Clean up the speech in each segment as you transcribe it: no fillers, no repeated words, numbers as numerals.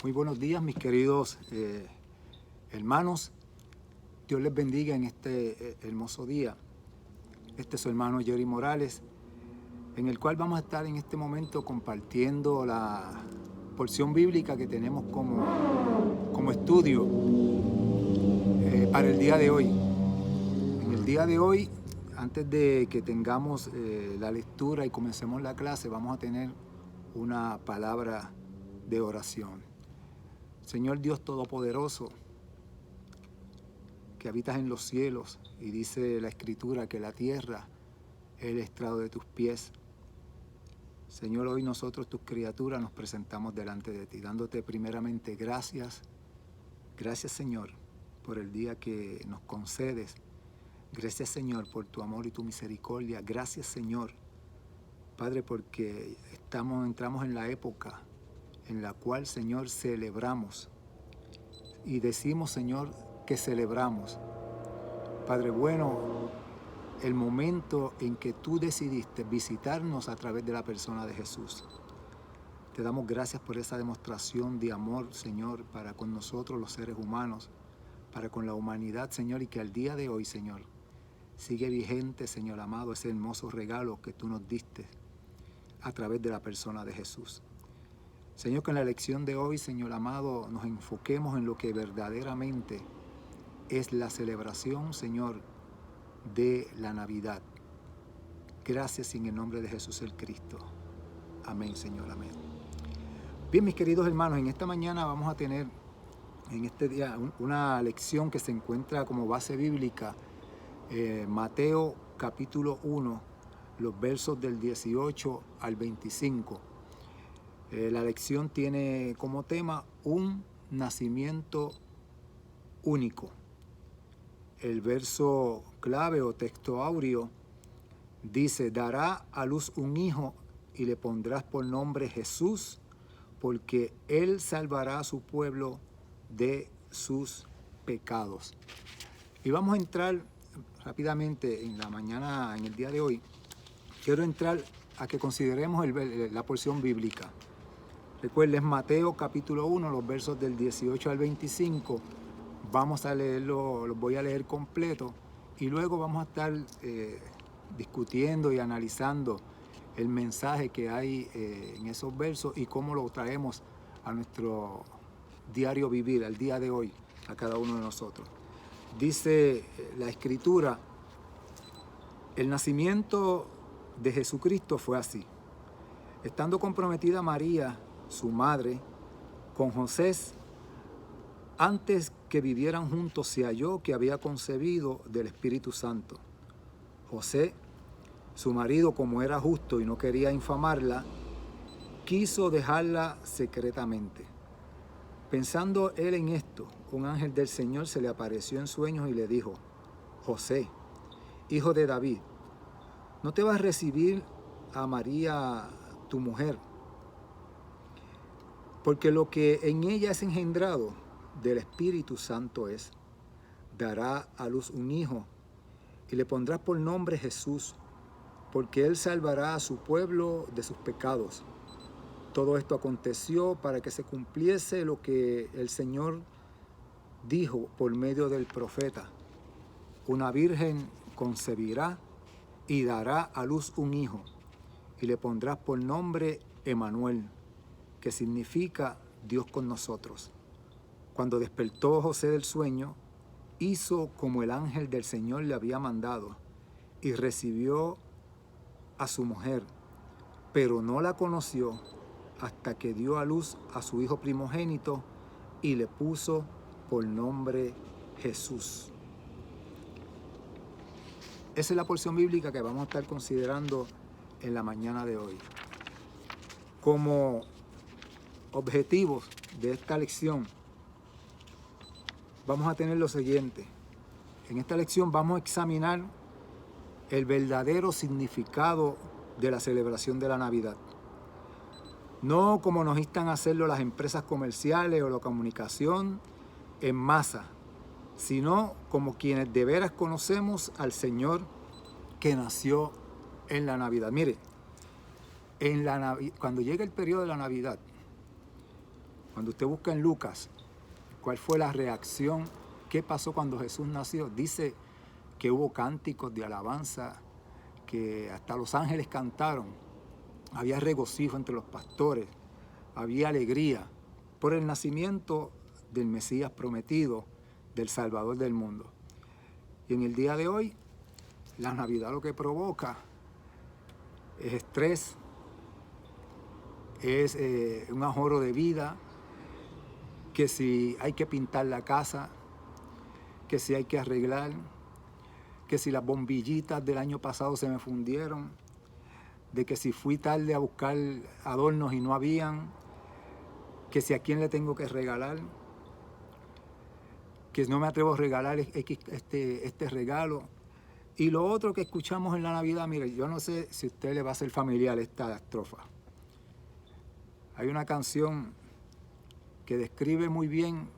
Muy buenos días, mis queridos hermanos. Dios les bendiga en este hermoso día. Este es su hermano Jerry Morales, en el cual vamos a estar en este momento compartiendo la porción bíblica que tenemos como estudio para el día de hoy. En el día de hoy, antes de que tengamos la lectura y comencemos la clase, vamos a tener una palabra de oración. Señor Dios Todopoderoso, que habitas en los cielos, y dice la Escritura que la tierra es el estrado de tus pies. Señor, hoy nosotros, tus criaturas, nos presentamos delante de ti, dándote primeramente gracias. Gracias, Señor, por el día que nos concedes. Gracias, Señor, por tu amor y tu misericordia. Gracias, Señor, Padre, porque entramos en la época en la cual, Señor, celebramos. Y decimos, Señor, que celebramos. Padre bueno, el momento en que tú decidiste visitarnos a través de la persona de Jesús. Te damos gracias por esa demostración de amor, Señor, para con nosotros los seres humanos, para con la humanidad, Señor, y que al día de hoy, Señor, sigue vigente, Señor amado, ese hermoso regalo que tú nos diste a través de la persona de Jesús. Señor, que en la lección de hoy, Señor amado, nos enfoquemos en lo que verdaderamente es la celebración, Señor, de la Navidad. Gracias en el nombre de Jesús el Cristo. Amén, Señor, amén. Bien, mis queridos hermanos, en esta mañana vamos a tener en este día una lección que se encuentra como base bíblica, Mateo capítulo 1, los versos del 18 al 25. La lección tiene como tema un nacimiento único. El verso clave o texto áureo dice: dará a luz un hijo y le pondrás por nombre Jesús, porque él salvará a su pueblo de sus pecados. Y vamos a entrar rápidamente en la mañana, en el día de hoy. Quiero entrar a que consideremos la porción bíblica. Recuerden, Mateo capítulo 1, los versos del 18 al 25. Vamos a leerlo, los voy a leer completo, y luego vamos a estar discutiendo y analizando el mensaje que hay en esos versos y cómo lo traemos a nuestro diario vivir, al día de hoy, a cada uno de nosotros. Dice la Escritura: el nacimiento de Jesucristo fue así. Estando comprometida María, su madre, con José, antes que vivieran juntos, se halló que había concebido del Espíritu Santo. José, su marido, como era justo y no quería infamarla, quiso dejarla secretamente. Pensando él en esto, un ángel del Señor se le apareció en sueños y le dijo: José, hijo de David, no te vas a recibir a María, tu mujer, porque lo que en ella es engendrado del Espíritu Santo es. Dará a luz un hijo y le pondrás por nombre Jesús, porque él salvará a su pueblo de sus pecados. Todo esto aconteció para que se cumpliese lo que el Señor dijo por medio del profeta: una virgen concebirá y dará a luz un hijo, y le pondrás por nombre Emmanuel, que significa Dios con nosotros. Cuando despertó José del sueño, hizo como el ángel del Señor le había mandado, y recibió a su mujer, pero no la conoció hasta que dio a luz a su hijo primogénito y le puso por nombre Jesús. Esa es la porción bíblica que vamos a estar considerando en la mañana de hoy. Como objetivos de esta lección, vamos a tener lo siguiente. En esta lección vamos a examinar el verdadero significado de la celebración de la Navidad. No como nos instan a hacerlo las empresas comerciales o la comunicación en masa, sino como quienes de veras conocemos al Señor que nació en la Navidad. Mire, cuando llega el periodo de la Navidad, Cuando usted busca en Lucas, ¿cuál fue la reacción? ¿Qué pasó cuando Jesús nació? Dice que hubo cánticos de alabanza, que hasta los ángeles cantaron. Había regocijo entre los pastores, había alegría por el nacimiento del Mesías prometido, del Salvador del mundo. Y en el día de hoy, la Navidad lo que provoca es estrés, es un ajoro de vida, que si hay que pintar la casa, que si hay que arreglar, que si las bombillitas del año pasado se me fundieron, de que si fui tarde a buscar adornos y no habían, que si a quién le tengo que regalar, que no me atrevo a regalar este regalo. Y lo otro que escuchamos en la Navidad, mire, yo no sé si a usted le va a ser familiar esta estrofa. Hay una canción que describe muy bien,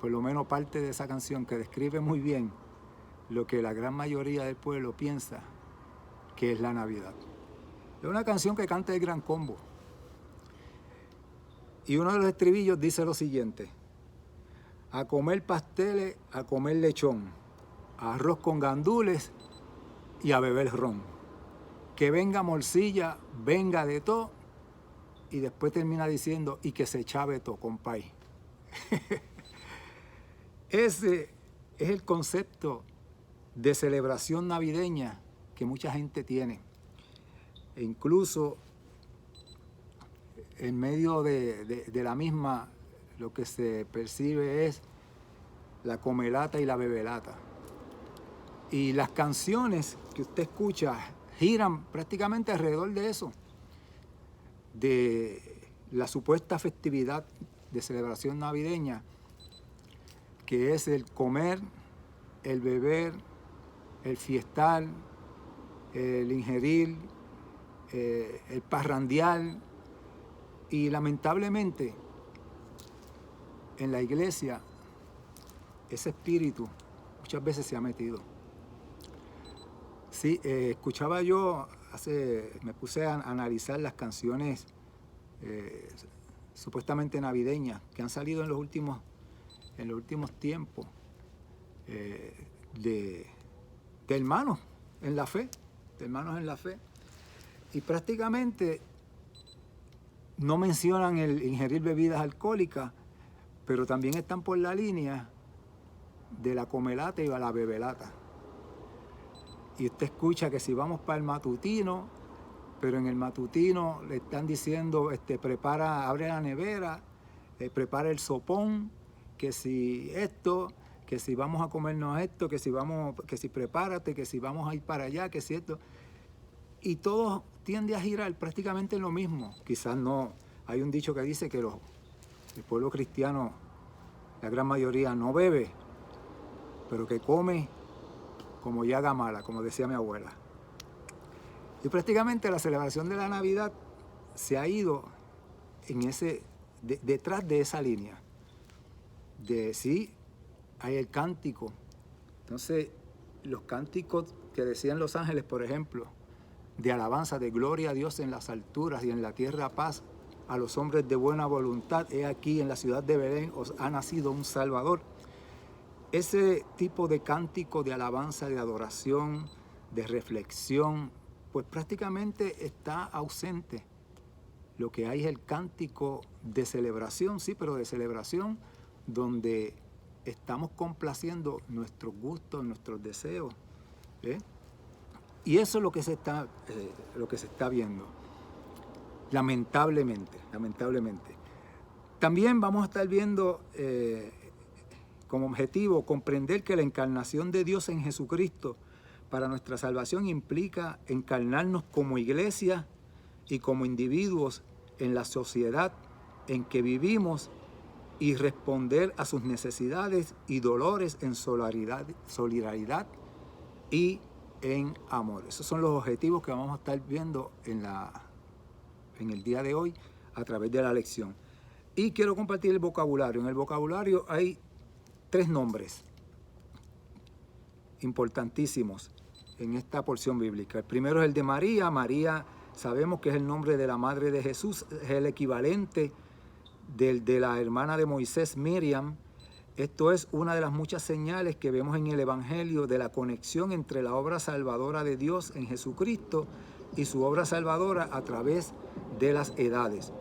por lo menos parte de esa canción, que describe muy bien lo que la gran mayoría del pueblo piensa que es la Navidad. Es una canción que canta el Gran Combo. Y uno de los estribillos dice lo siguiente: a comer pasteles, a comer lechón, arroz con gandules y a beber ron. Que venga morcilla, venga de todo. Y después termina diciendo, y que se chave todo, compay. Ese es el concepto de celebración navideña que mucha gente tiene. E incluso en medio de la misma, lo que se percibe es la comelata y la bebelata. Y las canciones que usted escucha giran prácticamente alrededor de eso, de la supuesta festividad de celebración navideña, que es el comer, el beber, el fiestar, el ingerir, el parrandear. Y lamentablemente en la iglesia ese espíritu muchas veces se ha metido. Sí, escuchaba yo, me puse a analizar las canciones supuestamente navideñas que han salido en los últimos tiempos de hermanos en la fe, y prácticamente no mencionan el ingerir bebidas alcohólicas, pero también están por la línea de la comelata y la bebelata. Y usted escucha que si vamos para el matutino, pero en el matutino le están diciendo, prepara, abre la nevera, prepara el sopón, que si esto, que si vamos a comernos esto, que si prepárate, que si vamos a ir para allá, que si esto. Y todo tiende a girar prácticamente en lo mismo. Quizás no, hay un dicho que dice que el pueblo cristiano, la gran mayoría no bebe, pero que come como llaga mala, como decía mi abuela. Y prácticamente la celebración de la Navidad se ha ido en detrás de esa línea. De sí, hay el cántico. Entonces, los cánticos que decían los ángeles, por ejemplo, de alabanza, de gloria a Dios en las alturas y en la tierra paz a los hombres de buena voluntad. He aquí en la ciudad de Belén os ha nacido un Salvador. Ese tipo de cántico de alabanza, de adoración, de reflexión, pues prácticamente está ausente. Lo que hay es el cántico de celebración, sí, pero de celebración donde estamos complaciendo nuestros gustos, nuestros deseos. Y eso es lo que se está viendo, lamentablemente. También vamos a estar viendo como objetivo comprender que la encarnación de Dios en Jesucristo para nuestra salvación implica encarnarnos como iglesia y como individuos en la sociedad en que vivimos y responder a sus necesidades y dolores en solidaridad y en amor. Esos son los objetivos que vamos a estar viendo en el día de hoy a través de la lección. Y quiero compartir el vocabulario. En el vocabulario hay 3 nombres importantísimos en esta porción bíblica. El primero es el de María. María sabemos que es el nombre de la madre de Jesús, es el equivalente de la hermana de Moisés, Miriam. Esto es una de las muchas señales que vemos en el Evangelio de la conexión entre la obra salvadora de Dios en Jesucristo y su obra salvadora a través de las edades.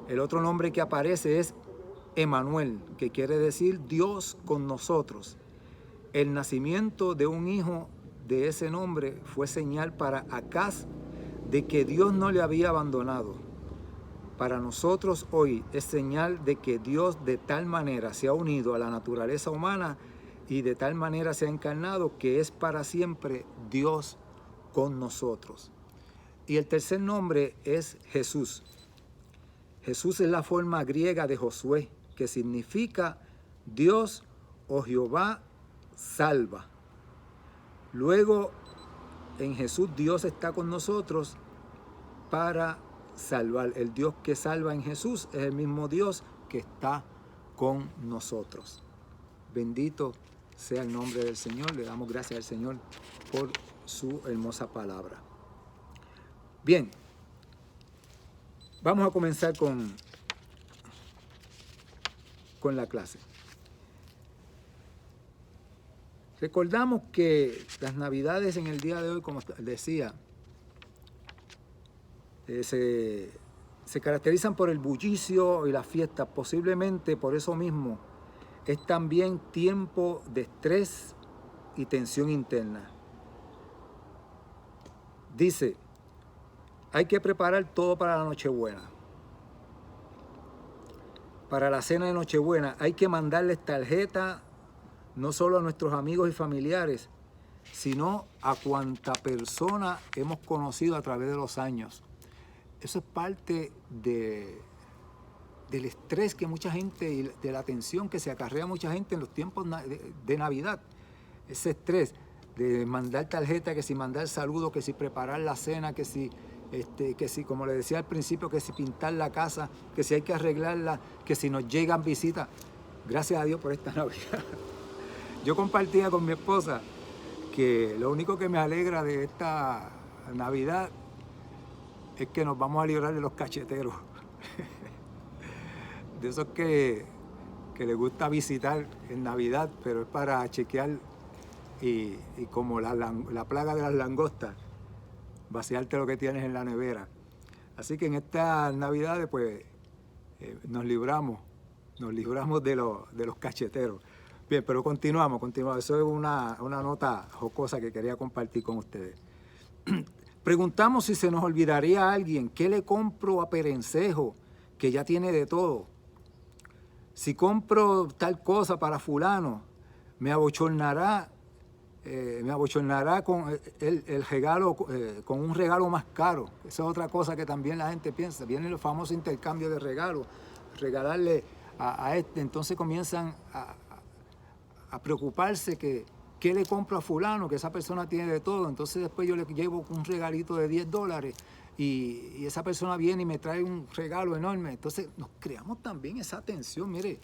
El otro nombre que aparece es Emanuel, que quiere decir Dios con nosotros. El nacimiento de un hijo de ese nombre fue señal para Acaz de que Dios no le había abandonado. Para nosotros hoy es señal de que Dios de tal manera se ha unido a la naturaleza humana y de tal manera se ha encarnado que es para siempre Dios con nosotros. Y el tercer nombre es Jesús. Jesús es la forma griega de Josué, que significa Dios o Jehová salva. Luego, en Jesús Dios está con nosotros para salvar. El Dios que salva en Jesús es el mismo Dios que está con nosotros. Bendito sea el nombre del Señor. Le damos gracias al Señor por su hermosa palabra. Bien, vamos a comenzar con la clase. Recordamos que las Navidades en el día de hoy, como decía, se caracterizan por el bullicio y las fiestas. Posiblemente por eso mismo es también tiempo de estrés y tensión interna. Dice, hay que preparar todo para la Nochebuena. Para la cena de Nochebuena hay que mandarles tarjeta no solo a nuestros amigos y familiares, sino a cuanta persona hemos conocido a través de los años. Eso es parte del estrés que mucha gente y de la tensión que se acarrea mucha gente en los tiempos de Navidad. Ese estrés de mandar tarjeta, que si mandar saludos, que si preparar la cena, que si, como le decía al principio, que si pintar la casa, que si hay que arreglarla, que si nos llegan visitas. Gracias a Dios por esta Navidad. Yo compartía con mi esposa que lo único que me alegra de esta Navidad es que nos vamos a librar de los cacheteros. De esos que les gusta visitar en Navidad, pero es para chequear y como la plaga de las langostas, vaciarte lo que tienes en la nevera. Así que en estas Navidades pues nos libramos de los cacheteros. Bien, pero continuamos. Eso es una nota jocosa que quería compartir con ustedes. Preguntamos si se nos olvidaría a alguien, ¿qué le compro a Perencejo, que ya tiene de todo? Si compro tal cosa para fulano, me abochornará con el regalo, con un regalo más caro. Esa es otra cosa que también la gente piensa. Viene el famoso intercambio de regalos, regalarle a este, entonces comienzan a preocuparse que ¿qué le compro a fulano? Que esa persona tiene de todo. Entonces después yo le llevo un regalito de $10 y esa persona viene y me trae un regalo enorme. Entonces nos creamos también esa tensión, mire,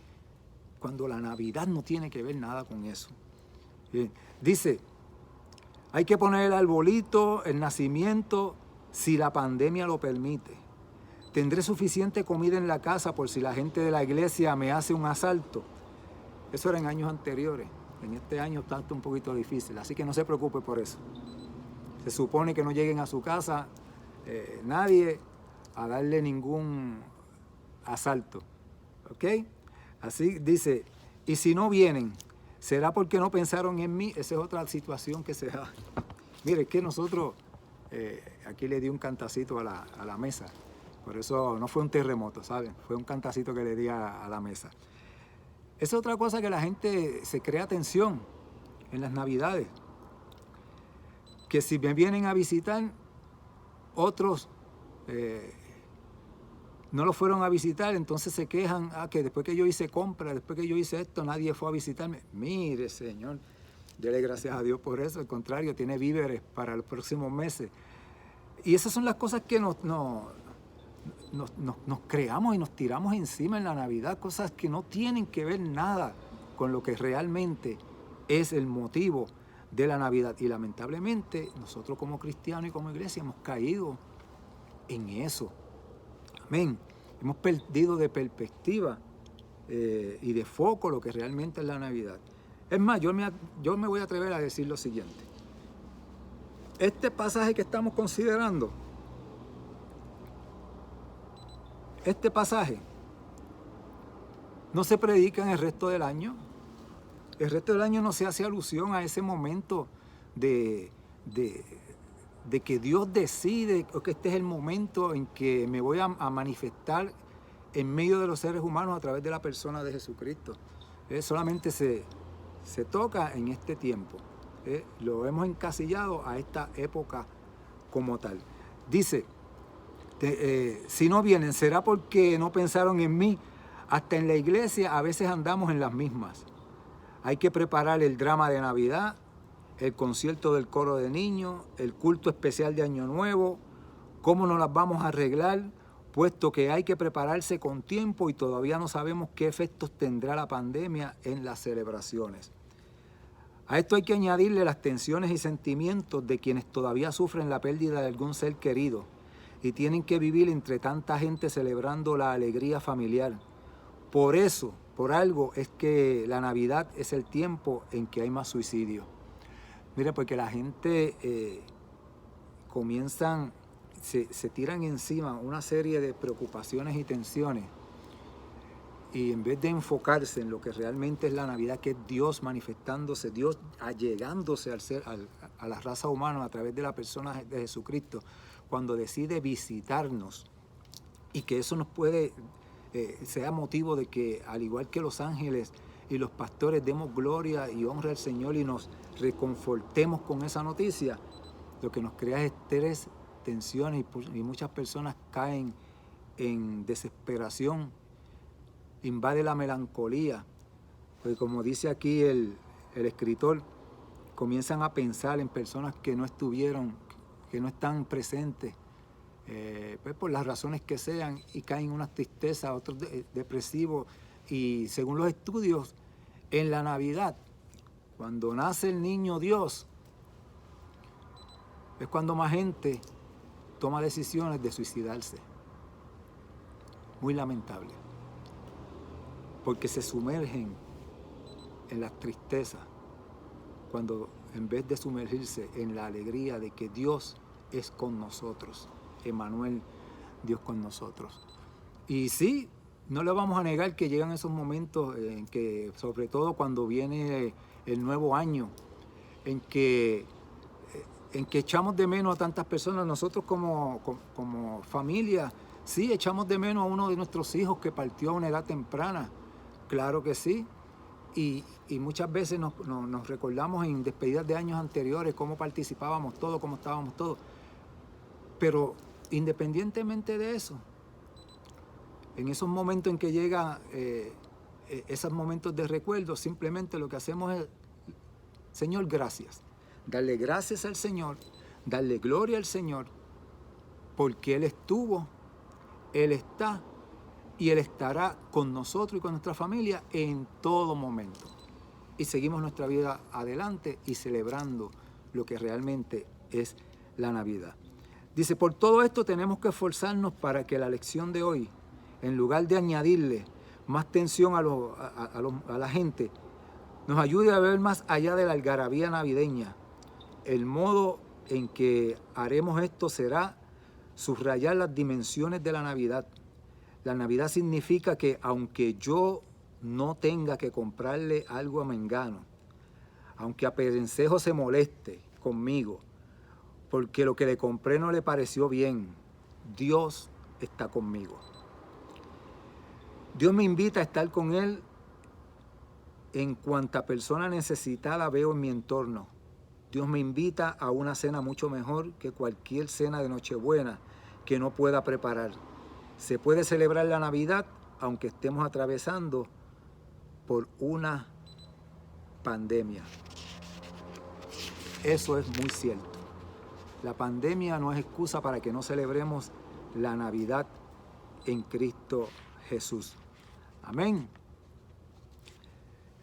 cuando la Navidad no tiene que ver nada con eso. Bien. Dice, hay que poner el arbolito, el nacimiento, si la pandemia lo permite. Tendré suficiente comida en la casa por si la gente de la iglesia me hace un asalto. Eso era en años anteriores. En este año está un poquito difícil, así que no se preocupe por eso. Se supone que no lleguen a su casa nadie a darle ningún asalto. ¿Ok? Así dice, y si no vienen, ¿será porque no pensaron en mí? Esa es otra situación que se da. Mire, es que nosotros, aquí le di un cantacito a la mesa. Por eso no fue un terremoto, ¿saben? Fue un cantacito que le di a la mesa. Esa es otra cosa que la gente se crea tensión en las Navidades. Que si me vienen a visitar, otros no lo fueron a visitar, entonces se quejan, que después que yo hice compra, después que yo hice esto, nadie fue a visitarme. Mire, Señor, dele gracias a Dios por eso. Al contrario, tiene víveres para los próximos meses. Y esas son las cosas que nos creamos y nos tiramos encima en la Navidad, cosas que no tienen que ver nada con lo que realmente es el motivo de la Navidad. Y lamentablemente nosotros como cristianos y como iglesia hemos caído en eso. Amén. Hemos perdido de perspectiva y de foco lo que realmente es la Navidad. Es más, yo me voy a atrever a decir lo siguiente. Este pasaje que estamos considerando, este pasaje no se predica en el resto del año. El resto del año no se hace alusión a ese momento de que Dios decide que este es el momento en que me voy a manifestar en medio de los seres humanos a través de la persona de Jesucristo. Solamente se toca en este tiempo. Lo hemos encasillado a esta época como tal. Dice, si no vienen, será porque no pensaron en mí. Hasta en la iglesia a veces andamos en las mismas. Hay que preparar el drama de Navidad, el concierto del coro de niños, el culto especial de Año Nuevo, cómo nos las vamos a arreglar, puesto que hay que prepararse con tiempo y todavía no sabemos qué efectos tendrá la pandemia en las celebraciones. A esto hay que añadirle las tensiones y sentimientos de quienes todavía sufren la pérdida de algún ser querido y tienen que vivir entre tanta gente celebrando la alegría familiar. Por eso, por algo, es que la Navidad es el tiempo en que hay más suicidio. Mira, porque la gente se tiran encima una serie de preocupaciones y tensiones, y en vez de enfocarse en lo que realmente es la Navidad, que es Dios manifestándose, Dios allegándose a la raza humana a través de la persona de Jesucristo, cuando decide visitarnos, y que eso nos puede sea motivo de que, al igual que los ángeles y los pastores, demos gloria y honra al Señor y nos reconfortemos con esa noticia. Lo que nos crea es estrés, tensiones, y muchas personas caen en desesperación, invade la melancolía, porque como dice aquí el escritor, comienzan a pensar en personas que no estuvieron, que no están presentes, pues por las razones que sean, y caen en una tristeza, otros depresivos. Y según los estudios, en la Navidad, cuando nace el niño Dios, es cuando más gente toma decisiones de suicidarse. Muy lamentable, porque se sumergen en la tristeza, cuando en vez de sumergirse en la alegría de que Dios es con nosotros. Emmanuel, Dios con nosotros. Y sí, no le vamos a negar que llegan esos momentos en que, sobre todo cuando viene el nuevo año, en que echamos de menos a tantas personas. Nosotros como familia, sí, echamos de menos a uno de nuestros hijos que partió a una edad temprana, claro que sí. Y muchas veces nos recordamos en despedidas de años anteriores cómo participábamos todos, cómo estábamos todos. Pero independientemente de eso, en esos momentos en que llegan esos momentos de recuerdo, simplemente lo que hacemos es, Señor, gracias. Darle gracias al Señor, darle gloria al Señor, porque Él estuvo, Él está y Él estará con nosotros y con nuestra familia en todo momento. Y seguimos nuestra vida adelante y celebrando lo que realmente es la Navidad. Dice, por todo esto tenemos que esforzarnos para que la lección de hoy, en lugar de añadirle más tensión a la gente, nos ayude a ver más allá de la algarabía navideña. El modo en que haremos esto será subrayar las dimensiones de la Navidad. La Navidad significa que aunque yo no tenga que comprarle algo a Mengano, aunque a Perencejo se moleste conmigo, porque lo que le compré no le pareció bien, Dios está conmigo. Dios me invita a estar con Él en cuanta persona necesitada veo en mi entorno. Dios me invita a una cena mucho mejor que cualquier cena de Nochebuena que no pueda preparar. Se puede celebrar la Navidad aunque estemos atravesando por una pandemia. Eso es muy cierto. La pandemia no es excusa para que no celebremos la Navidad en Cristo Jesús. Amén.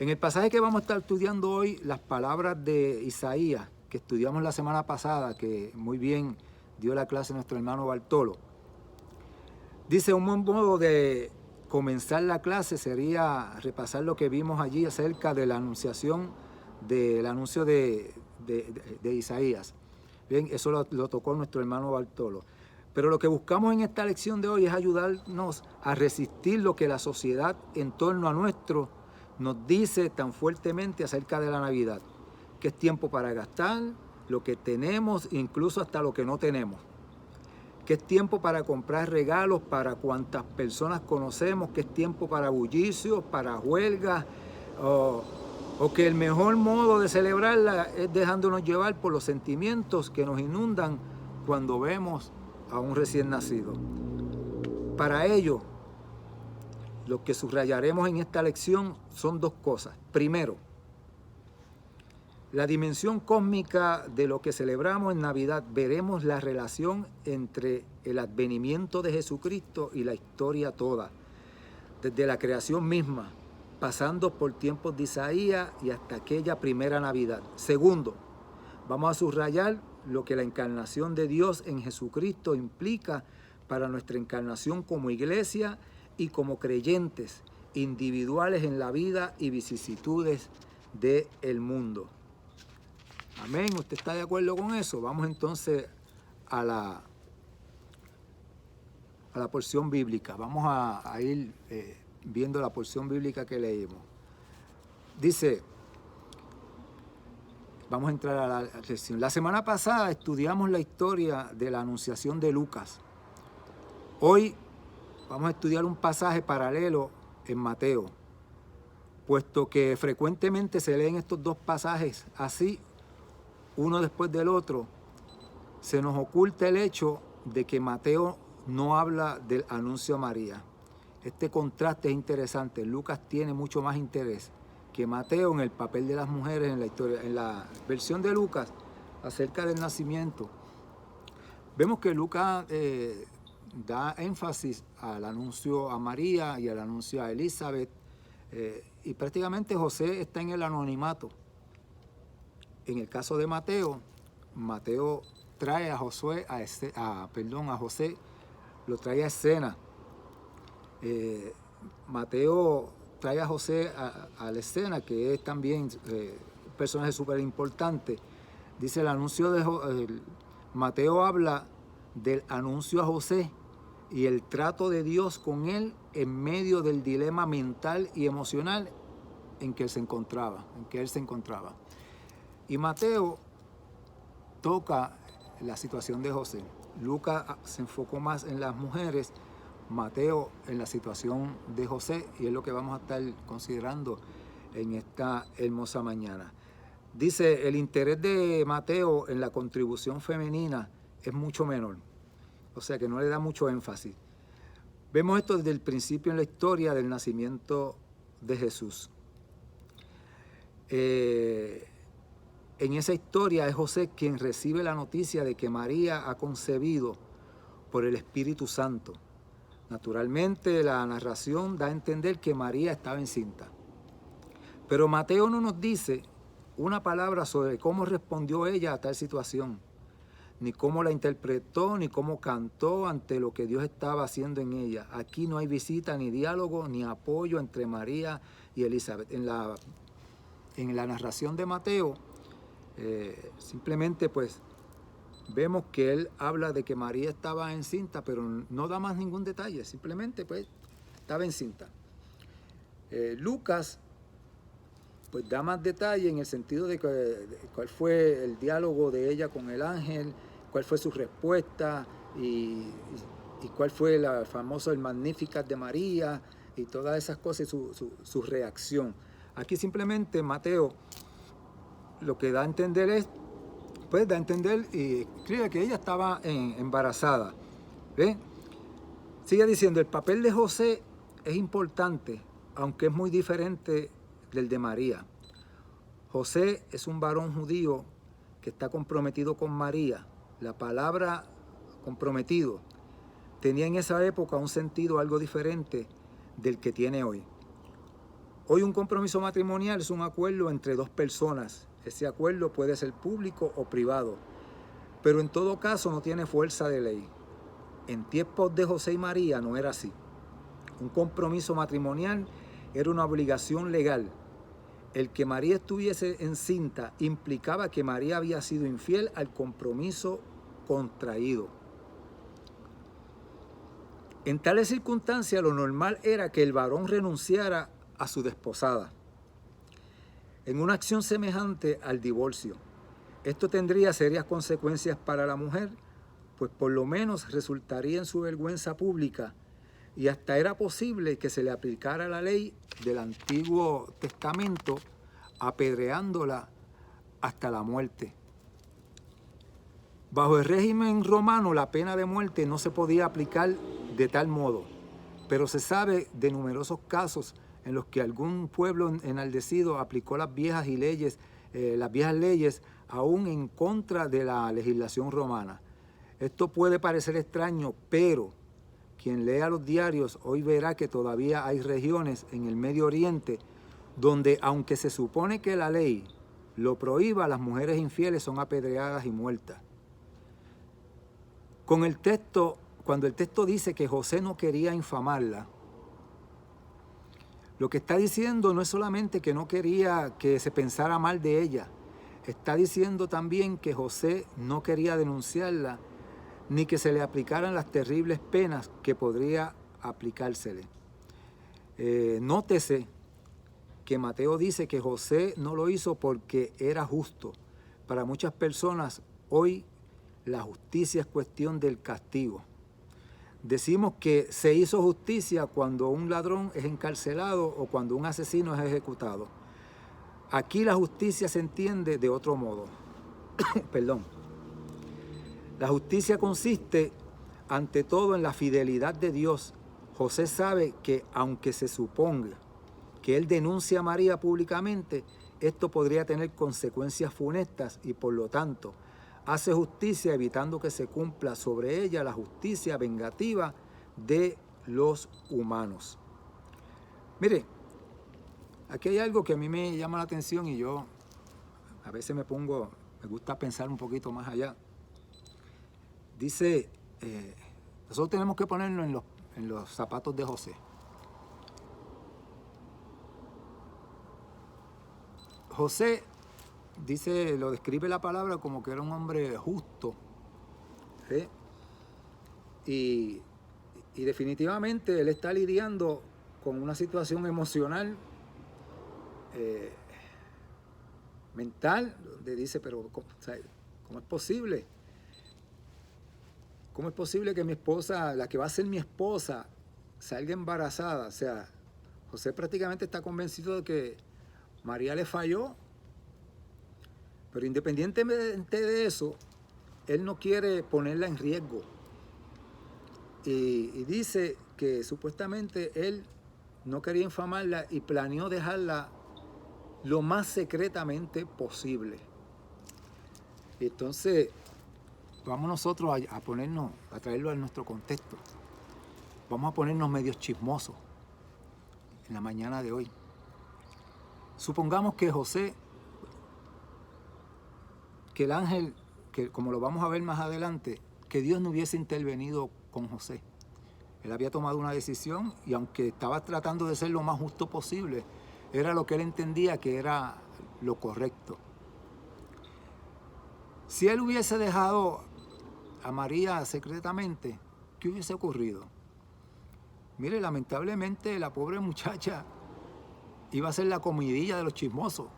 En el pasaje que vamos a estar estudiando hoy, las palabras de Isaías, que estudiamos la semana pasada, que muy bien dio la clase nuestro hermano Bartolo, Dice, un buen modo de comenzar la clase sería repasar lo que vimos allí acerca de la anunciación, del anuncio de Isaías. Bien, eso lo tocó nuestro hermano Bartolo. Pero lo que buscamos en esta lección de hoy es ayudarnos a resistir lo que la sociedad en torno a nuestro nos dice tan fuertemente acerca de la Navidad, que es tiempo para gastar lo que tenemos, incluso hasta lo que no tenemos, que es tiempo para comprar regalos para cuantas personas conocemos, que es tiempo para bullicios, para huelgas, o que el mejor modo de celebrarla es dejándonos llevar por los sentimientos que nos inundan cuando vemos a un recién nacido. Para ello, lo que subrayaremos en esta lección son dos cosas. Primero, la dimensión cósmica de lo que celebramos en Navidad. Veremos la relación entre el advenimiento de Jesucristo y la historia toda, desde la creación misma, pasando por tiempos de Isaías y hasta aquella primera Navidad. Segundo, vamos a subrayar lo que la encarnación de Dios en Jesucristo implica para nuestra encarnación como iglesia y como creyentes individuales en la vida y vicisitudes del mundo. Amén. ¿Usted está de acuerdo con eso? Vamos entonces a la porción bíblica. Vamos a ir viendo la porción bíblica que leímos. Dice, vamos a entrar a la lección. La semana pasada estudiamos la historia de la anunciación de Lucas. Hoy vamos a estudiar un pasaje paralelo en Mateo, puesto que frecuentemente se leen estos dos pasajes así, uno después del otro. Se nos oculta el hecho de que Mateo no habla del anuncio a María. Este contraste es interesante. Lucas tiene mucho más interés que Mateo en el papel de las mujeres en la historia. En la versión de Lucas acerca del nacimiento, vemos que Lucas da énfasis al anuncio a María y al anuncio a Elizabeth, y prácticamente José está en el anonimato. En el caso de Mateo, Mateo trae a José, lo trae a escena. Mateo trae a José a la escena, que es también un personaje súper importante. Dice el anuncio de Mateo habla del anuncio a José y el trato de Dios con él en medio del dilema mental y emocional en que él se encontraba. Y Mateo toca la situación de José. Lucas se enfocó más en las mujeres, Mateo en la situación de José, y es lo que vamos a estar considerando en esta hermosa mañana. Dice, el interés de Mateo en la contribución femenina es mucho menor, o sea que no le da mucho énfasis. Vemos esto desde el principio en la historia del nacimiento de Jesús. En esa historia es José quien recibe la noticia de que María ha concebido por el Espíritu Santo. Naturalmente, la narración da a entender que María estaba encinta. Pero Mateo no nos dice una palabra sobre cómo respondió ella a tal situación, ni cómo la interpretó, ni cómo cantó ante lo que Dios estaba haciendo en ella. Aquí no hay visita, ni diálogo, ni apoyo entre María y Elizabeth. En la narración de Mateo, simplemente pues vemos que él habla de que María estaba encinta, pero no da más ningún detalle, simplemente pues estaba encinta. Lucas pues da más detalle en el sentido de cuál fue el diálogo de ella con el ángel, cuál fue su respuesta y cuál fue el Magnificat de María y todas esas cosas y su reacción. Aquí simplemente Mateo lo que da a entender es, pues da a entender y escribe que ella estaba embarazada. ¿Ve? Sigue diciendo, el papel de José es importante, aunque es muy diferente del de María. José es un varón judío que está comprometido con María. La palabra comprometido tenía en esa época un sentido algo diferente del que tiene hoy. Hoy un compromiso matrimonial es un acuerdo entre dos personas. Ese acuerdo puede ser público o privado, pero en todo caso no tiene fuerza de ley. en tiempos de José y María no era así. Un compromiso matrimonial era una obligación legal. El que María estuviese encinta implicaba que María había sido infiel al compromiso contraído. En tales circunstancias, lo normal era que el varón renunciara a su desposada, en una acción semejante al divorcio. Esto tendría serias consecuencias para la mujer, pues por lo menos resultaría en su vergüenza pública, y hasta era posible que se le aplicara la ley del Antiguo Testamento, apedreándola hasta la muerte. Bajo el régimen romano, la pena de muerte no se podía aplicar de tal modo, pero se sabe de numerosos casos en los que algún pueblo enaldecido aplicó las viejas leyes aún en contra de la legislación romana. Esto puede parecer extraño, pero quien lea los diarios hoy verá que todavía hay regiones en el Medio Oriente donde, aunque se supone que la ley lo prohíba, las mujeres infieles son apedreadas y muertas. Cuando el texto dice que José no quería infamarla, lo que está diciendo no es solamente que no quería que se pensara mal de ella, está diciendo también que José no quería denunciarla ni que se le aplicaran las terribles penas que podría aplicársele. Nótese que Mateo dice que José no lo hizo porque era justo. Para muchas personas hoy la justicia es cuestión del castigo. Decimos que se hizo justicia cuando un ladrón es encarcelado o cuando un asesino es ejecutado. Aquí la justicia se entiende de otro modo. Perdón. La justicia consiste ante todo en la fidelidad de Dios. José sabe que aunque se suponga que él denuncia a María públicamente, esto podría tener consecuencias funestas y por lo tanto hace justicia evitando que se cumpla sobre ella la justicia vengativa de los humanos. Mire, aquí hay algo que a mí me llama la atención y yo a veces me gusta pensar un poquito más allá. Dice, nosotros tenemos que ponernos en los zapatos de José. José, dice, lo describe la palabra como que era un hombre justo, ¿sí? Y definitivamente él está lidiando con una situación emocional, mental, donde dice, pero ¿cómo es posible? ¿Cómo es posible que mi esposa, la que va a ser mi esposa, salga embarazada? O sea, José prácticamente está convencido de que María le falló, pero independientemente de eso, él no quiere ponerla en riesgo. Y dice que supuestamente él no quería infamarla y planeó dejarla lo más secretamente posible. Entonces, vamos nosotros a ponernos, a traerlo a nuestro contexto. Vamos a ponernos medios chismosos en la mañana de hoy. Supongamos que José, que el ángel, que como lo vamos a ver más adelante, que Dios no hubiese intervenido con José. Él había tomado una decisión y aunque estaba tratando de ser lo más justo posible, era lo que él entendía que era lo correcto. Si él hubiese dejado a María secretamente, ¿qué hubiese ocurrido? Mire, lamentablemente la pobre muchacha iba a ser la comidilla de los chismosos.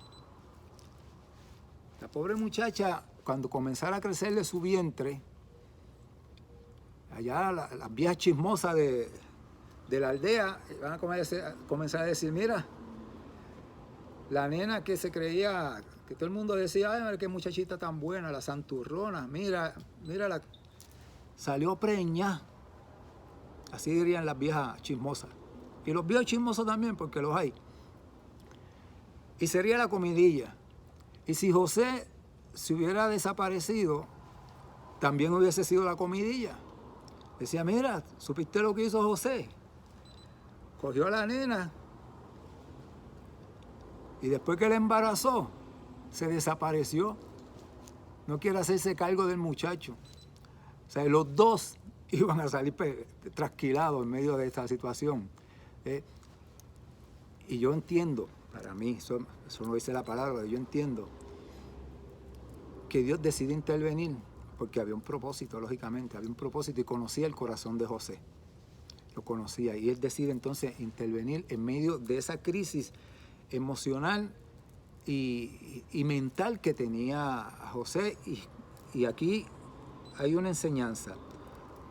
La pobre muchacha, cuando comenzara a crecerle su vientre, allá las viejas chismosas de la aldea van a comenzar a decir, mira, la nena que se creía, que todo el mundo decía, ay, qué muchachita tan buena, la santurrona, mira, salió preñada. Así dirían las viejas chismosas. Y los viejos chismosos también, porque los hay. Y sería la comidilla. Y si José se hubiera desaparecido, también hubiese sido la comidilla. Decía, mira, ¿supiste lo que hizo José? Cogió a la nena y después que la embarazó, se desapareció. No quiere hacerse cargo del muchacho. O sea, los dos iban a salir trasquilados en medio de esta situación. Y yo entiendo, para mí, eso no dice la palabra, yo entiendo que Dios decide intervenir porque había un propósito, lógicamente, había un propósito y conocía el corazón de José. Lo conocía y él decide entonces intervenir en medio de esa crisis emocional y mental que tenía José. Y aquí hay una enseñanza.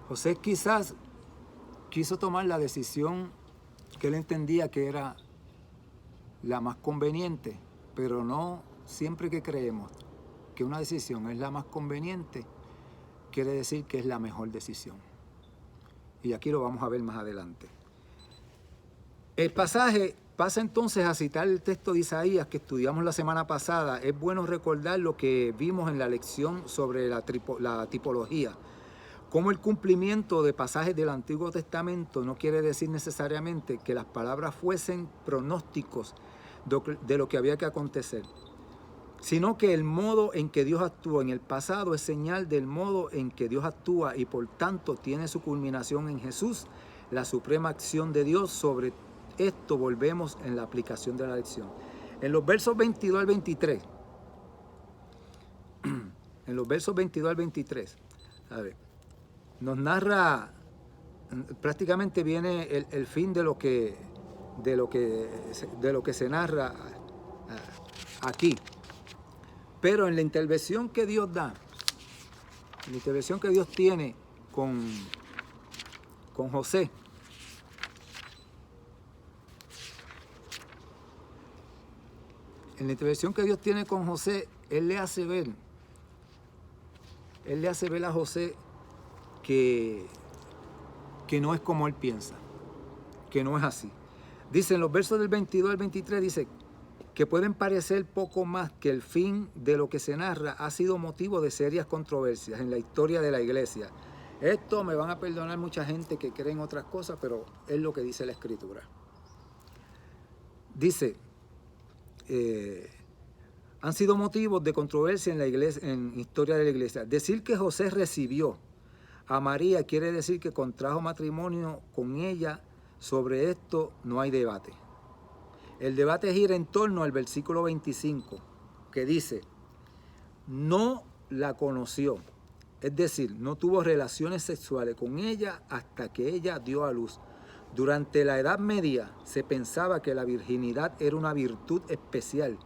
José quizás quiso tomar la decisión que él entendía que era la más conveniente, pero no siempre que creemos que una decisión es la más conveniente, quiere decir que es la mejor decisión. Y aquí lo vamos a ver más adelante. El pasaje pasa entonces a citar el texto de Isaías que estudiamos la semana pasada. Es bueno recordar lo que vimos en la lección sobre la tipología. Como el cumplimiento de pasajes del Antiguo Testamento no quiere decir necesariamente que las palabras fuesen pronósticos de lo que había que acontecer, sino que el modo en que Dios actúa en el pasado es señal del modo en que Dios actúa y por tanto tiene su culminación en Jesús, la suprema acción de Dios. Sobre esto volvemos en la aplicación de la lección. En los versos 22 al 23, a ver, nos narra, prácticamente viene el fin de lo que se narra aquí. Pero en la intervención que Dios da, en la intervención que Dios tiene con José, en la intervención que Dios tiene con José, Él le hace ver a José que no es como él piensa, que no es así. Dice en los versos del 22 al 23, dice que pueden parecer poco más que el fin de lo que se narra ha sido motivo de serias controversias en la historia de la iglesia. Esto me van a perdonar mucha gente que cree en otras cosas, pero es lo que dice la Escritura. Dice, han sido motivos de controversia en la iglesia, en historia de la iglesia. Decir que José recibió a María quiere decir que contrajo matrimonio con ella. Sobre esto no hay debate. El debate gira en torno al versículo 25, que dice, no la conoció, es decir, no tuvo relaciones sexuales con ella hasta que ella dio a luz. Durante la Edad Media se pensaba que la virginidad era una virtud especial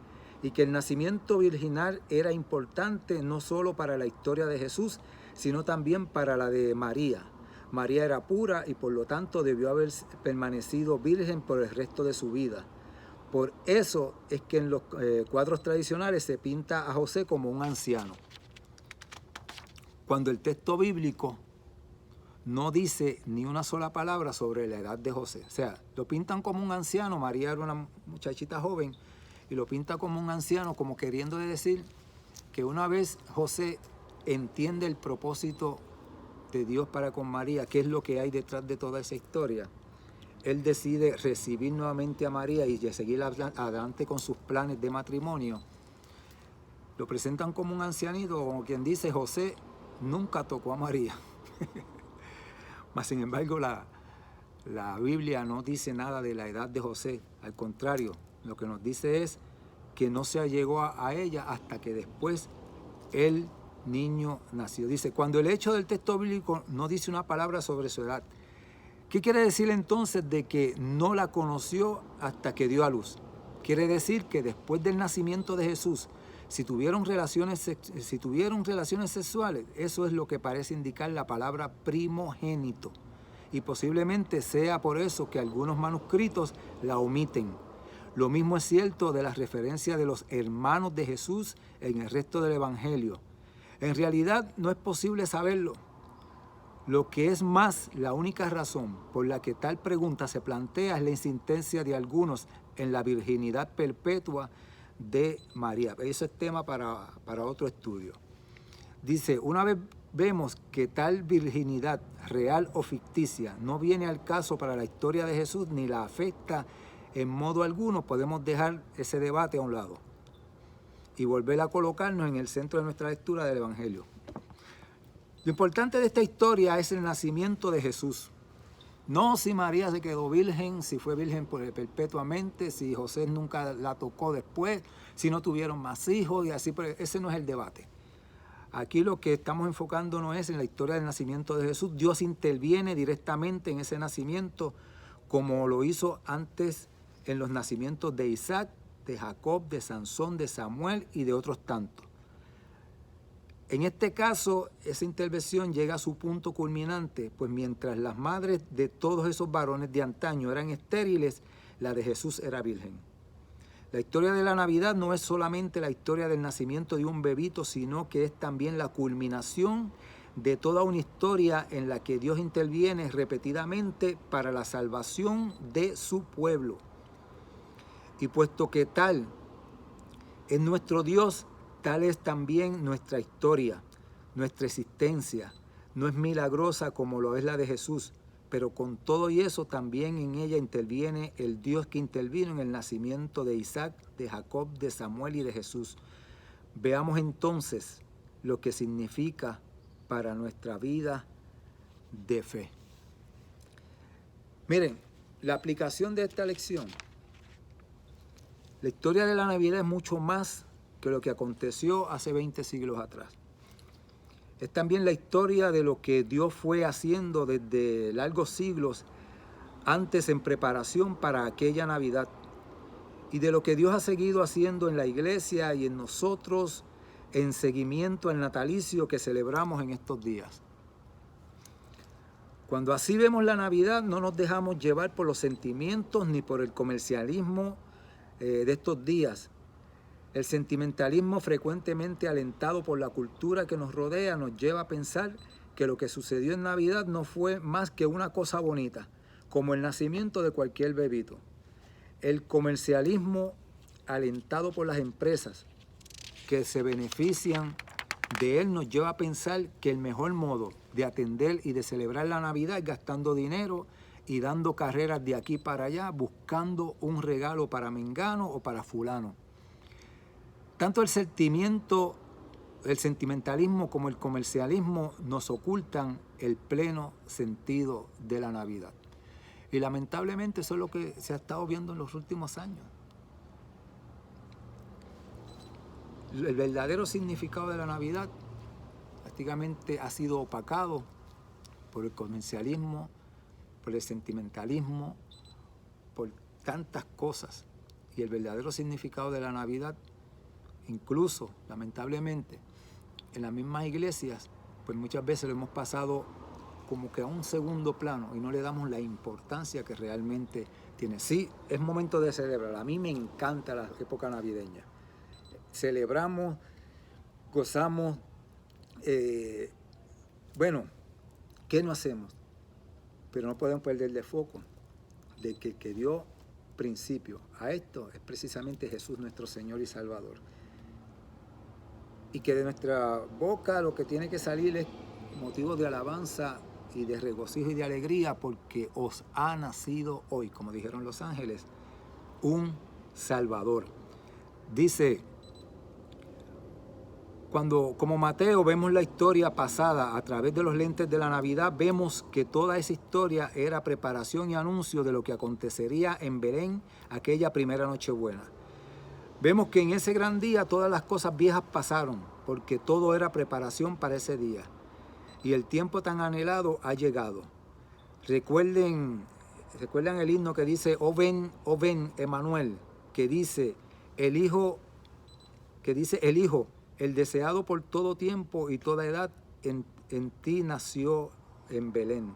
y que el nacimiento virginal era importante no solo para la historia de Jesús, sino también para la de María. María era pura y por lo tanto debió haber permanecido virgen por el resto de su vida. Por eso es que en los cuadros tradicionales se pinta a José como un anciano, cuando el texto bíblico no dice ni una sola palabra sobre la edad de José. O sea, lo pintan como un anciano. María era una muchachita joven y lo pinta como un anciano, como queriendo decir que una vez José entiende el propósito de Dios para con María, qué es lo que hay detrás de toda esa historia, él decide recibir nuevamente a María y seguir adelante con sus planes de matrimonio. Lo presentan como un ancianito, como quien dice, José nunca tocó a María. Mas sin embargo, la Biblia no dice nada de la edad de José. Al contrario, lo que nos dice es que no se allegó a ella hasta que después el niño nació. Dice, cuando el hecho del texto bíblico no dice una palabra sobre su edad, ¿qué quiere decir entonces de que no la conoció hasta que dio a luz? Quiere decir que después del nacimiento de Jesús, si tuvieron relaciones sexuales, eso es lo que parece indicar la palabra primogénito. Y posiblemente sea por eso que algunos manuscritos la omiten. Lo mismo es cierto de las referencias de los hermanos de Jesús en el resto del Evangelio. En realidad no es posible saberlo. Lo que es más, la única razón por la que tal pregunta se plantea es la insistencia de algunos en la virginidad perpetua de María. Eso es tema para otro estudio. Dice, una vez vemos que tal virginidad, real o ficticia, no viene al caso para la historia de Jesús ni la afecta en modo alguno, podemos dejar ese debate a un lado y volver a colocarnos en el centro de nuestra lectura del Evangelio. Lo importante de esta historia es el nacimiento de Jesús. No si María se quedó virgen, si fue virgen perpetuamente, si José nunca la tocó después, si no tuvieron más hijos y así, pero ese no es el debate. Aquí lo que estamos enfocándonos es en la historia del nacimiento de Jesús. Dios interviene directamente en ese nacimiento como lo hizo antes en los nacimientos de Isaac, de Jacob, de Sansón, de Samuel y de otros tantos. En este caso, esa intervención llega a su punto culminante, pues mientras las madres de todos esos varones de antaño eran estériles, la de Jesús era virgen. La historia de la Navidad no es solamente la historia del nacimiento de un bebito, sino que es también la culminación de toda una historia en la que Dios interviene repetidamente para la salvación de su pueblo. Y puesto que tal es nuestro Dios, tal es también nuestra historia, nuestra existencia. No es milagrosa como lo es la de Jesús, pero con todo y eso también en ella interviene el Dios que intervino en el nacimiento de Isaac, de Jacob, de Samuel y de Jesús. Veamos entonces lo que significa para nuestra vida de fe. Miren, la aplicación de esta lección. La historia de la Navidad es mucho más que lo que aconteció hace 20 siglos atrás. Es también la historia de lo que Dios fue haciendo desde largos siglos antes en preparación para aquella Navidad y de lo que Dios ha seguido haciendo en la iglesia y en nosotros en seguimiento al natalicio que celebramos en estos días. Cuando así vemos la Navidad, no nos dejamos llevar por los sentimientos ni por el comercialismo de estos días. El sentimentalismo frecuentemente alentado por la cultura que nos rodea nos lleva a pensar que lo que sucedió en Navidad no fue más que una cosa bonita, como el nacimiento de cualquier bebito. El comercialismo alentado por las empresas que se benefician de él nos lleva a pensar que el mejor modo de atender y de celebrar la Navidad es gastando dinero y dando carreras de aquí para allá, buscando un regalo para mengano o para fulano. Tanto el sentimentalismo como el comercialismo nos ocultan el pleno sentido de la Navidad. Y lamentablemente eso es lo que se ha estado viendo en los últimos años. El verdadero significado de la Navidad prácticamente ha sido opacado por el comercialismo, por el sentimentalismo, por tantas cosas. Y el verdadero significado de la Navidad, incluso, lamentablemente, en las mismas iglesias, pues muchas veces lo hemos pasado como que a un segundo plano y no le damos la importancia que realmente tiene. Sí, es momento de celebrar. A mí me encanta la época navideña. Celebramos, gozamos. Bueno, ¿qué no hacemos? Pero no podemos perder de foco de que dio principio a esto es precisamente Jesús, nuestro Señor y Salvador. Y que de nuestra boca lo que tiene que salir es motivo de alabanza y de regocijo y de alegría, porque os ha nacido hoy, como dijeron los ángeles, un Salvador. Dice, cuando como Mateo vemos la historia pasada a través de los lentes de la Navidad, vemos que toda esa historia era preparación y anuncio de lo que acontecería en Belén aquella primera Nochebuena. Vemos que en ese gran día todas las cosas viejas pasaron, porque todo era preparación para ese día. Y el tiempo tan anhelado ha llegado. ¿Recuerdan el himno que dice, oh ven, Emanuel, que dice, el Hijo, el deseado por todo tiempo y toda edad, en ti nació en Belén?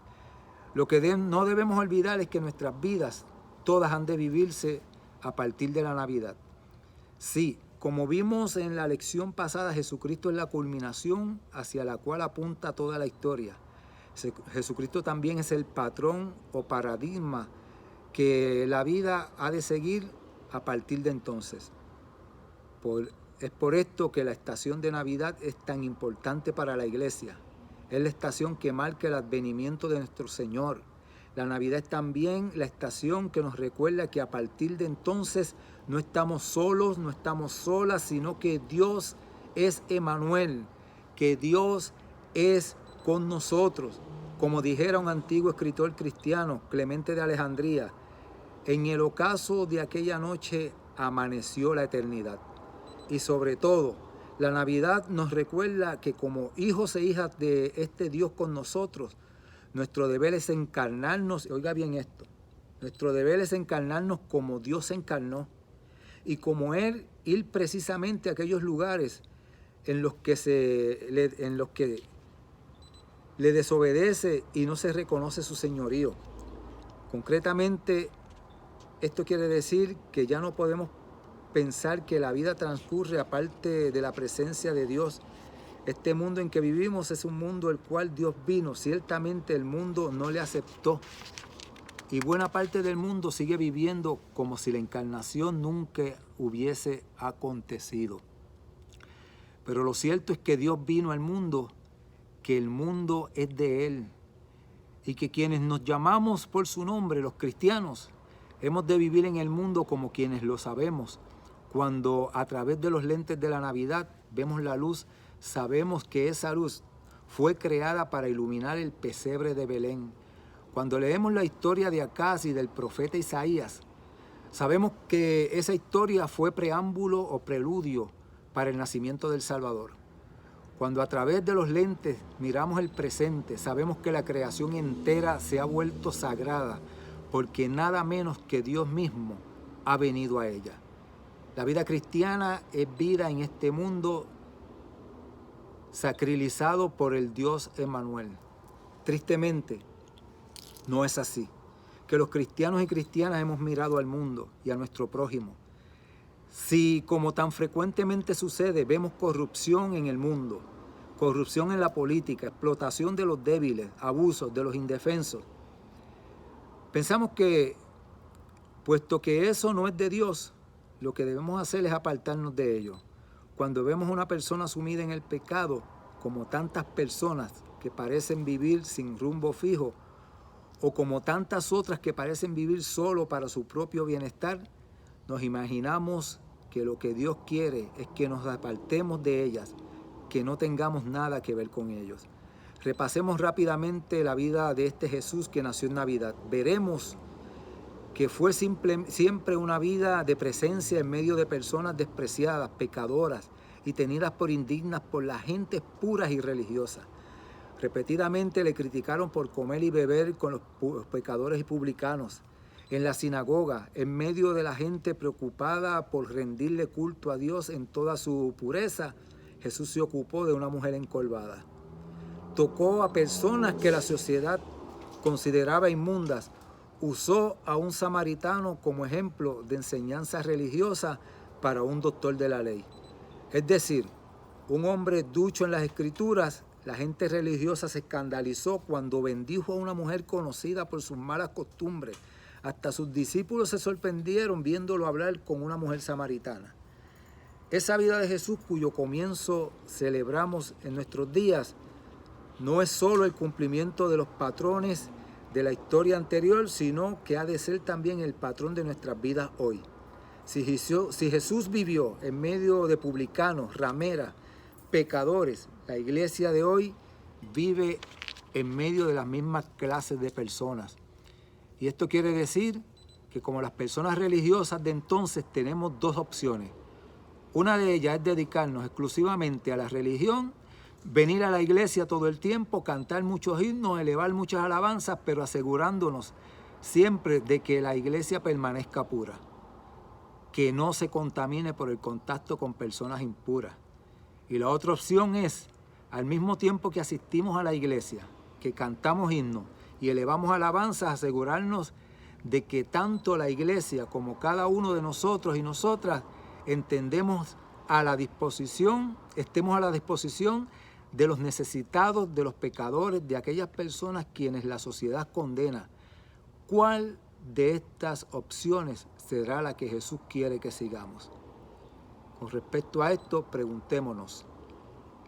Lo que no debemos olvidar es que nuestras vidas todas han de vivirse a partir de la Navidad. Sí, como vimos en la lección pasada, Jesucristo es la culminación hacia la cual apunta toda la historia. Jesucristo también es el patrón o paradigma que la vida ha de seguir a partir de entonces. Es por esto que la estación de Navidad es tan importante para la iglesia. Es la estación que marca el advenimiento de nuestro Señor. La Navidad es también la estación que nos recuerda que a partir de entonces no estamos solos, no estamos solas, sino que Dios es Emanuel, que Dios es con nosotros. Como dijera un antiguo escritor cristiano, Clemente de Alejandría, en el ocaso de aquella noche amaneció la eternidad. Y sobre todo, la Navidad nos recuerda que como hijos e hijas de este Dios con nosotros, nuestro deber es encarnarnos, oiga bien esto, nuestro deber es encarnarnos como Dios se encarnó y como Él ir precisamente a aquellos lugares en los que le desobedece y no se reconoce su señorío. Concretamente, esto quiere decir que ya no podemos pensar que la vida transcurre aparte de la presencia de Dios. Este mundo en que vivimos es un mundo el cual Dios vino. Ciertamente el mundo no le aceptó. Y buena parte del mundo sigue viviendo como si la encarnación nunca hubiese acontecido. Pero lo cierto es que Dios vino al mundo, que el mundo es de Él. Y que quienes nos llamamos por su nombre, los cristianos, hemos de vivir en el mundo como quienes lo sabemos. Cuando a través de los lentes de la Navidad vemos la luz, sabemos que esa luz fue creada para iluminar el pesebre de Belén. Cuando leemos la historia de Acaz y del profeta Isaías, sabemos que esa historia fue preámbulo o preludio para el nacimiento del Salvador. Cuando a través de los lentes miramos el presente, sabemos que la creación entera se ha vuelto sagrada, porque nada menos que Dios mismo ha venido a ella. La vida cristiana es vida en este mundo sacralizado por el Dios Emmanuel. Tristemente, no es así. Que los cristianos y cristianas hemos mirado al mundo y a nuestro prójimo. Si, como tan frecuentemente sucede, vemos corrupción en el mundo, corrupción en la política, explotación de los débiles, abusos de los indefensos, pensamos que, puesto que eso no es de Dios, lo que debemos hacer es apartarnos de ello. Cuando vemos a una persona sumida en el pecado, como tantas personas que parecen vivir sin rumbo fijo, o como tantas otras que parecen vivir solo para su propio bienestar, nos imaginamos que lo que Dios quiere es que nos apartemos de ellas, que no tengamos nada que ver con ellos. Repasemos rápidamente la vida de este Jesús que nació en Navidad. Veremos que fue siempre una vida de presencia en medio de personas despreciadas, pecadoras y tenidas por indignas por las gentes puras y religiosas. Repetidamente le criticaron por comer y beber con los pecadores y publicanos. En la sinagoga, en medio de la gente preocupada por rendirle culto a Dios en toda su pureza, Jesús se ocupó de una mujer encorvada. Tocó a personas que la sociedad consideraba inmundas. Usó a un samaritano como ejemplo de enseñanza religiosa para un doctor de la ley. Es decir, un hombre ducho en las escrituras, la gente religiosa se escandalizó cuando bendijo a una mujer conocida por sus malas costumbres. Hasta sus discípulos se sorprendieron viéndolo hablar con una mujer samaritana. Esa vida de Jesús, cuyo comienzo celebramos en nuestros días, no es solo el cumplimiento de los patrones de la historia anterior, sino que ha de ser también el patrón de nuestras vidas hoy. Si Jesús vivió en medio de publicanos, rameras, pecadores, la iglesia de hoy vive en medio de las mismas clases de personas. Y esto quiere decir que como las personas religiosas de entonces tenemos dos opciones. Una de ellas es dedicarnos exclusivamente a la religión, venir a la iglesia todo el tiempo, cantar muchos himnos, elevar muchas alabanzas, pero asegurándonos siempre de que la iglesia permanezca pura, que no se contamine por el contacto con personas impuras. Y la otra opción es, al mismo tiempo que asistimos a la iglesia, que cantamos himnos y elevamos alabanzas, asegurarnos de que tanto la iglesia como cada uno de nosotros y nosotras estemos a la disposición de los necesitados, de los pecadores, de aquellas personas quienes la sociedad condena. ¿Cuál de estas opciones será la que Jesús quiere que sigamos? Con respecto a esto, preguntémonos,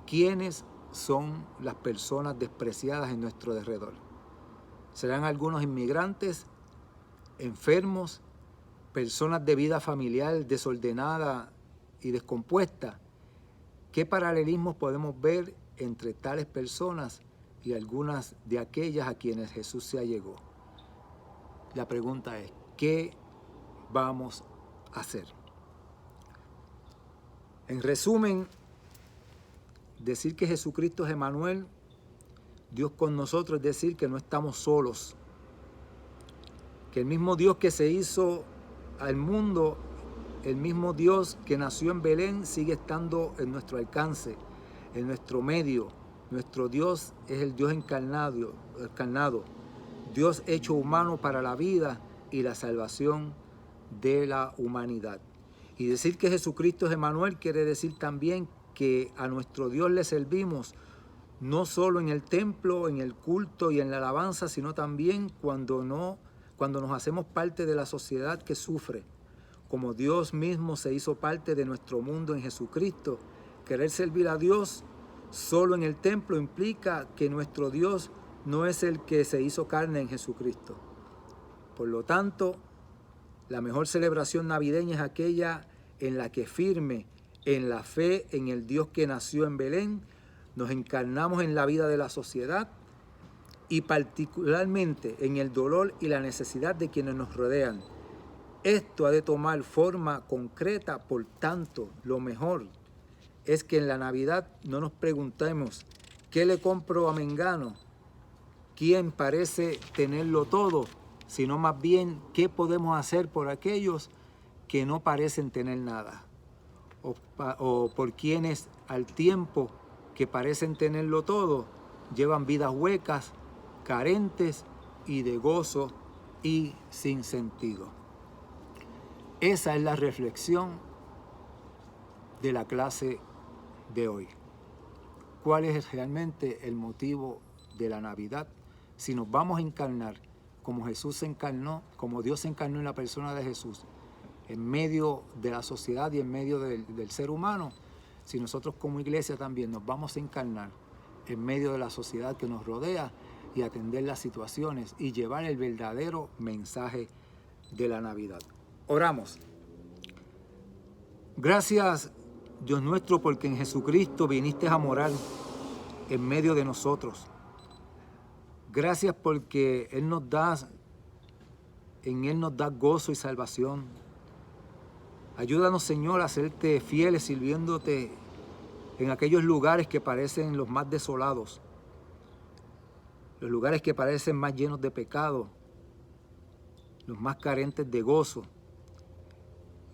¿quiénes son las personas despreciadas en nuestro derredor? ¿Serán algunos inmigrantes, enfermos, personas de vida familiar desordenada y descompuesta? ¿Qué paralelismos podemos ver entre tales personas y algunas de aquellas a quienes Jesús se allegó. La pregunta es, ¿qué vamos a hacer? En resumen, decir que Jesucristo es Emmanuel, Dios con nosotros, es decir que no estamos solos. Que el mismo Dios que se hizo al mundo, el mismo Dios que nació en Belén, sigue estando en nuestro alcance, en nuestro medio. Nuestro Dios es el Dios encarnado, Dios hecho humano para la vida y la salvación de la humanidad. Y decir que Jesucristo es Emmanuel quiere decir también que a nuestro Dios le servimos no solo en el templo, en el culto y en la alabanza, sino también cuando nos hacemos parte de la sociedad que sufre. Como Dios mismo se hizo parte de nuestro mundo en Jesucristo, querer servir a Dios solo en el templo implica que nuestro Dios no es el que se hizo carne en Jesucristo. Por lo tanto, la mejor celebración navideña es aquella en la que firme en la fe en el Dios que nació en Belén, nos encarnamos en la vida de la sociedad y particularmente en el dolor y la necesidad de quienes nos rodean. Esto ha de tomar forma concreta, por tanto, lo mejor es que en la Navidad no nos preguntemos ¿qué le compro a Mengano? ¿Quién parece tenerlo todo? Sino más bien ¿qué podemos hacer por aquellos que no parecen tener nada? O por quienes al tiempo que parecen tenerlo todo, llevan vidas huecas, carentes y de gozo y sin sentido. Esa es la reflexión de la clase de hoy. ¿Cuál es realmente el motivo de la Navidad? Si nos vamos a encarnar como Jesús se encarnó, como Dios se encarnó en la persona de Jesús, en medio de la sociedad y en medio del ser humano, si nosotros como iglesia también nos vamos a encarnar en medio de la sociedad que nos rodea y atender las situaciones y llevar el verdadero mensaje de la Navidad. Oramos. Gracias, Dios nuestro, porque en Jesucristo viniste a morar en medio de nosotros. Gracias porque en Él nos da gozo y salvación. Ayúdanos, Señor, a serte fieles sirviéndote en aquellos lugares que parecen los más desolados, los lugares que parecen más llenos de pecado, los más carentes de gozo.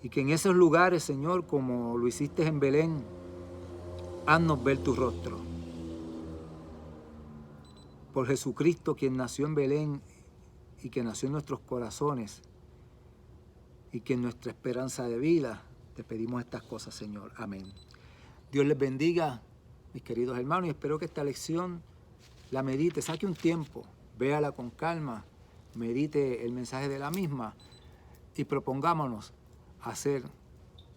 Y que en esos lugares, Señor, como lo hiciste en Belén, haznos ver tu rostro. Por Jesucristo, quien nació en Belén y que nació en nuestros corazones y que es nuestra esperanza de vida, te pedimos estas cosas, Señor. Amén. Dios les bendiga, mis queridos hermanos, y espero que esta lección la medite, saque un tiempo, véala con calma, medite el mensaje de la misma y propongámonos hacer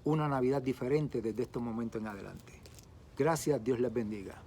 una Navidad diferente desde este momento en adelante. Gracias, Dios les bendiga.